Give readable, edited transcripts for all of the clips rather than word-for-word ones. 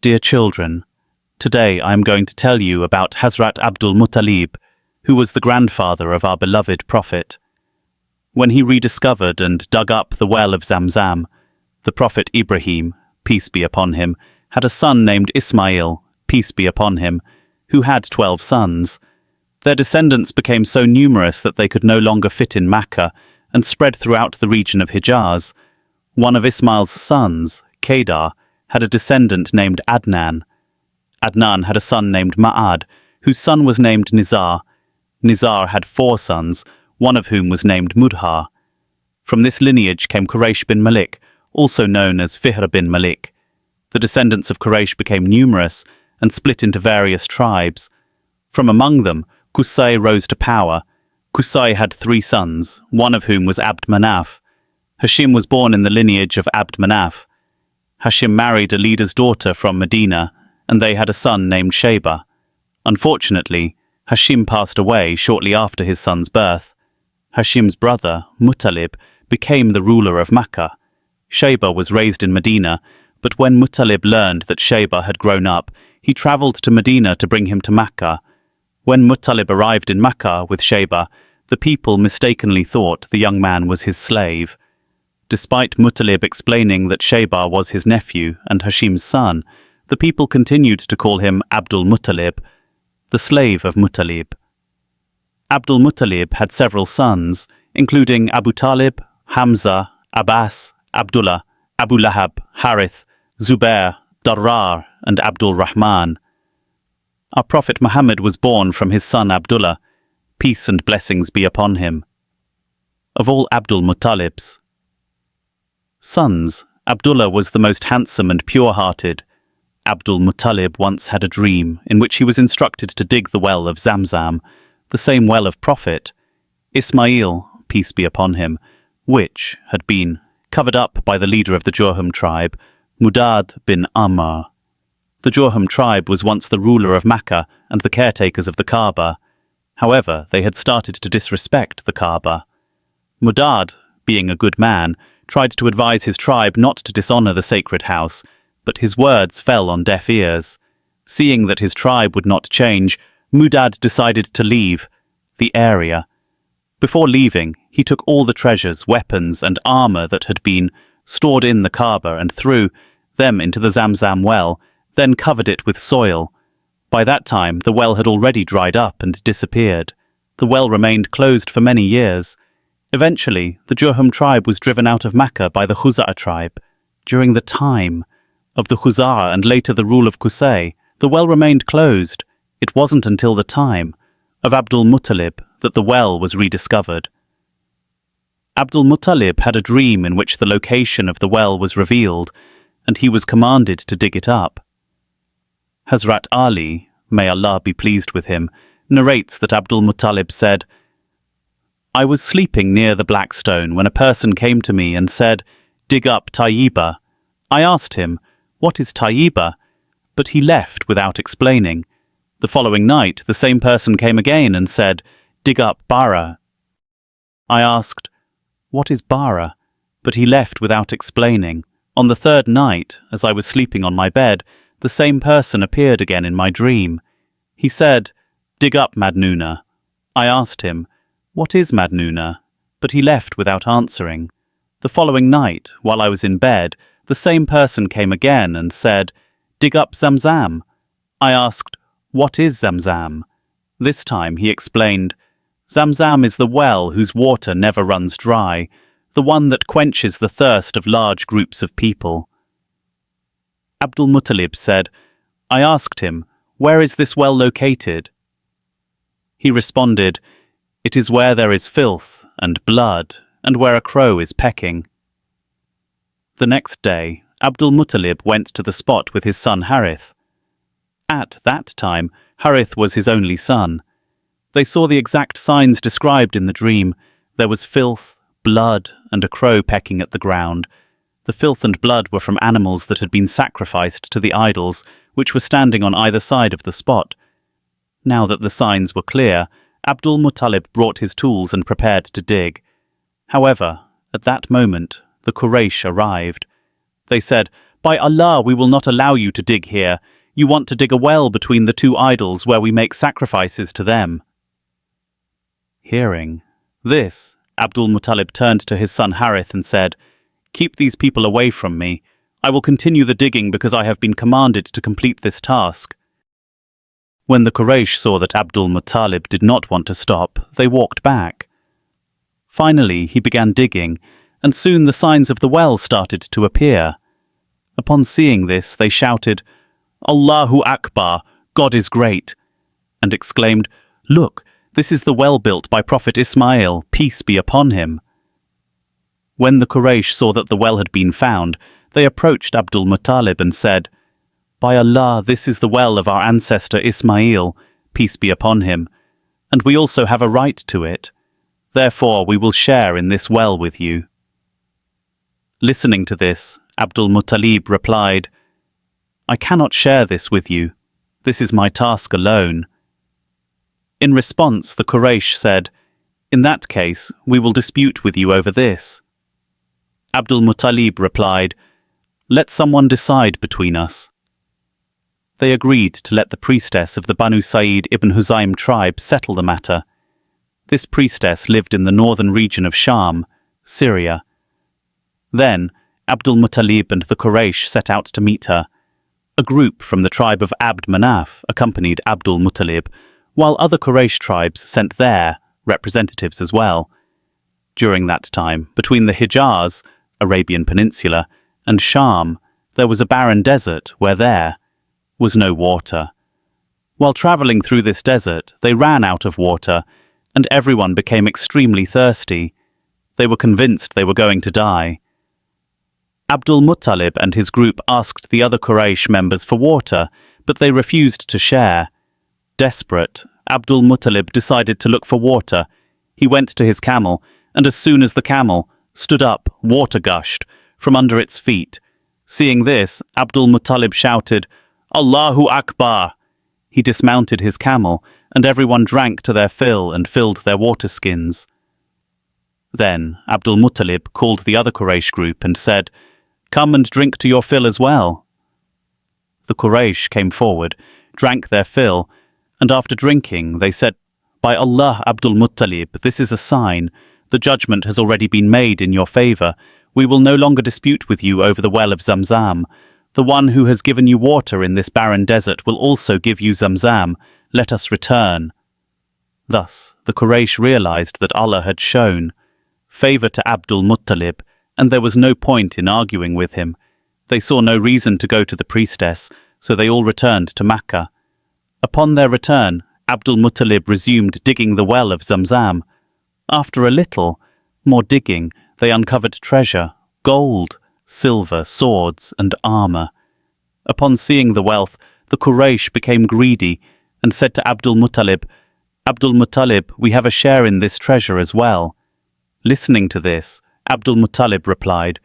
Dear children, today I am going to tell you about Hazrat Abdul Mutalib, who was the grandfather of our beloved Prophet. When he rediscovered and dug up the well of Zamzam, the Prophet Ibrahim, peace be upon him, had a son named Ismail, peace be upon him, who had 12 sons. Their descendants became so numerous that they could no longer fit in Makkah and spread throughout the region of Hijaz. One of Ismail's sons, Kedar, had a descendant named Adnan. Adnan had a son named Ma'ad, whose son was named Nizar. Nizar had 4 sons, one of whom was named Mudhar. From this lineage came Quraysh bin Malik, also known as Fihr bin Malik. The descendants of Quraysh became numerous and split into various tribes. From among them, Qusay rose to power. Qusay had 3 sons, one of whom was Abd Manaf. Hashim was born in the lineage of Abd Manaf. Hashim married a leader's daughter from Medina, and they had a son named Shayba. Unfortunately, Hashim passed away shortly after his son's birth. Hashim's brother, Mutalib, became the ruler of Makkah. Shayba was raised in Medina, but when Mutalib learned that Shayba had grown up, he travelled to Medina to bring him to Makkah. When Mutalib arrived in Makkah with Shayba, the people mistakenly thought the young man was his slave. Despite Mutalib explaining that Shayba was his nephew and Hashim's son, the people continued to call him Abdul Mutalib, the slave of Mutalib. Abdul Mutalib had several sons, including Abu Talib, Hamza, Abbas, Abdullah, Abu Lahab, Harith, Zubair, Darrar, and Abdul Rahman. Our Prophet Muhammad was born from his son Abdullah, peace and blessings be upon him. Of all Abdul Mutalib's sons, Abdullah was the most handsome and pure-hearted. Abdul Mutalib once had a dream in which he was instructed to dig the well of Zamzam, the same well of Prophet. Ismail, peace be upon him, which had been covered up by the leader of the Jurhum tribe, Mudad bin Ammar. The Jurhum tribe was once the ruler of Makkah and the caretakers of the Kaaba. However, they had started to disrespect the Kaaba. Mudad, being a good man, tried to advise his tribe not to dishonor the sacred house, but his words fell on deaf ears. Seeing that his tribe would not change, Mudad decided to leave the area. Before leaving, he took all the treasures, weapons, and armor that had been stored in the Kaaba and threw them into the Zamzam well, then covered it with soil. By that time, the well had already dried up and disappeared. The well remained closed for many years. Eventually, the Jurhum tribe was driven out of Makkah by the Khuza'a tribe. During the time of the Khuza'a and later the rule of Qusay, the well remained closed. It wasn't until the time of Abdul Mutalib that the well was rediscovered. Abdul Mutalib had a dream in which the location of the well was revealed, and he was commanded to dig it up. Hazrat Ali, may Allah be pleased with him, narrates that Abdul Mutalib said, "I was sleeping near the black stone when a person came to me and said, 'Dig up Tayyiba.' I asked him, 'What is Tayyiba?' But he left without explaining. The following night, the same person came again and said, 'Dig up Bara.' I asked, 'What is Bara?' But he left without explaining. On the 3rd night, as I was sleeping on my bed, the same person appeared again in my dream. He said, 'Dig up Madnuna.' I asked him, 'What is Madnuna?' But he left without answering. The following night, while I was in bed, the same person came again and said, 'Dig up Zamzam.' I asked, 'What is Zamzam?' This time he explained, 'Zamzam is the well whose water never runs dry, the one that quenches the thirst of large groups of people.' Abdul Mutalib said, I asked him, 'Where is this well located?' He responded, 'It is where there is filth and blood, and where a crow is pecking.' The next day, Abdul Mutalib went to the spot with his son Harith. At that time, Harith was his only son. They saw the exact signs described in the dream. There was filth, blood, and a crow pecking at the ground. The filth and blood were from animals that had been sacrificed to the idols, which were standing on either side of the spot. Now that the signs were clear, Abdul Mutalib brought his tools and prepared to dig. However, at that moment, the Quraysh arrived. They said, By Allah, we will not allow you to dig here. You want to dig a well between the two idols where we make sacrifices to them." Hearing this, Abdul Mutalib turned to his son Harith and said, "Keep these people away from me. I will continue the digging because I have been commanded to complete this task." When the Quraysh saw that Abdul Mutalib did not want to stop, they walked back. Finally, he began digging, and soon the signs of the well started to appear. Upon seeing this, they shouted, "Allahu Akbar, God is great," and exclaimed, "Look, this is the well built by Prophet Ismail, peace be upon him." When the Quraysh saw that the well had been found, they approached Abdul Mutalib and said, "By Allah, this is the well of our ancestor Ismail, peace be upon him, and we also have a right to it. Therefore we will share in this well with you." Listening to this, Abdul Mutalib replied, "I cannot share this with you. This is my task alone." In response, the Quraysh said, "In that case, we will dispute with you over this." Abdul Mutalib replied, "Let someone decide between us." They agreed to let the priestess of the Banu Sa'id ibn Huzaym tribe settle the matter. This priestess lived in the northern region of Sham, Syria. Then, Abdul Mutalib and the Quraysh set out to meet her. A group from the tribe of Abd Manaf accompanied Abdul Mutalib, while other Quraysh tribes sent their representatives as well. During that time, between the Hijaz, Arabian Peninsula, and Sham, there was a barren desert where there was no water. While travelling through this desert, they ran out of water, and everyone became extremely thirsty. They were convinced they were going to die. Abdul Muttalib and his group asked the other Quraysh members for water, but they refused to share. Desperate, Abdul Muttalib decided to look for water. He went to his camel, and as soon as the camel stood up, water gushed from under its feet. Seeing this, Abdul Muttalib shouted, "Allahu Akbar!" He dismounted his camel, and everyone drank to their fill and filled their water skins. Then Abdul Muttalib called the other Quraysh group and said, "Come and drink to your fill as well." The Quraysh came forward, drank their fill, and after drinking they said, "By Allah, Abdul Muttalib, this is a sign. The judgment has already been made in your favour. We will no longer dispute with you over the well of Zamzam. The one who has given you water in this barren desert will also give you Zamzam. Let us return." Thus, the Quraysh realized that Allah had shown favour to Abdul Muttalib, and there was no point in arguing with him. They saw no reason to go to the priestess, so they all returned to Makkah. Upon their return, Abdul Muttalib resumed digging the well of Zamzam. After a little more digging, they uncovered treasure, gold, silver, swords, and armour. Upon seeing the wealth, the Quraysh became greedy and said to Abdul Muttalib, "Abdul Muttalib, we have a share in this treasure as well." Listening to this, Abdul Muttalib replied,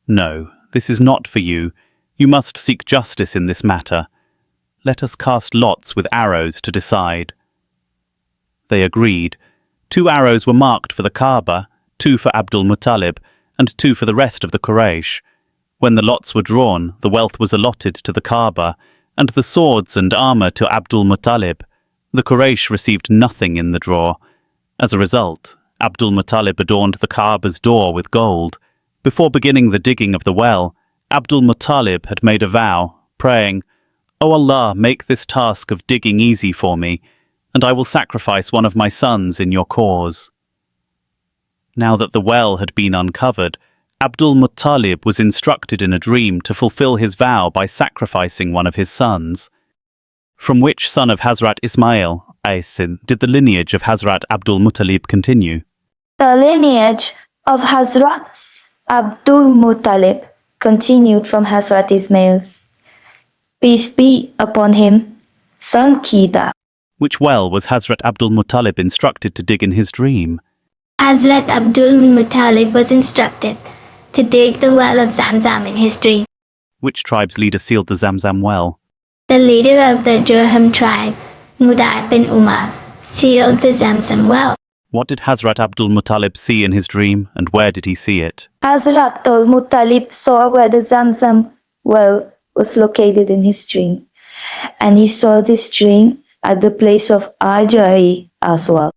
"No, this is not for you. You must seek justice in this matter. Let us cast lots with arrows to decide." They agreed. 2 arrows were marked for the Kaaba, 2 for Abdul Muttalib, and 2 for the rest of the Quraysh. When the lots were drawn, the wealth was allotted to the Kaaba, and the swords and armour to Abdul Muttalib. The Quraysh received nothing in the draw. As a result, Abdul Muttalib adorned the Kaaba's door with gold. Before beginning the digging of the well, Abdul Muttalib had made a vow, praying, "O Allah, make this task of digging easy for me, and I will sacrifice one of my sons in your cause." Now that the well had been uncovered, Abdul Muttalib was instructed in a dream to fulfill his vow by sacrificing one of his sons. From which son of Hazrat Ismail, did the lineage of Hazrat Abdul Muttalib continue? The lineage of Hazrat Abdul Muttalib continued from Hazrat Ismail's, peace be upon him, son Kida. Which well was Hazrat Abdul Muttalib instructed to dig in his dream? Hazrat Abdul Mutalib was instructed to dig the well of Zamzam in his dream. Which tribe's leader sealed the Zamzam well? The leader of the Jurham tribe, Mudad bin Umar, sealed the Zamzam well. What did Hazrat Abdul Muttalib see in his dream, and where did he see it? Hazrat Abdul Muttalib saw where the Zamzam well was located in his dream, and he saw this dream at the place of Ajari as well.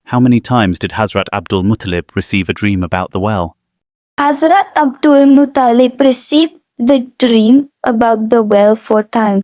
How many times did Hazrat Abdul Mutalib receive a dream about the well? Hazrat Abdul Mutalib received the dream about the well 4 times.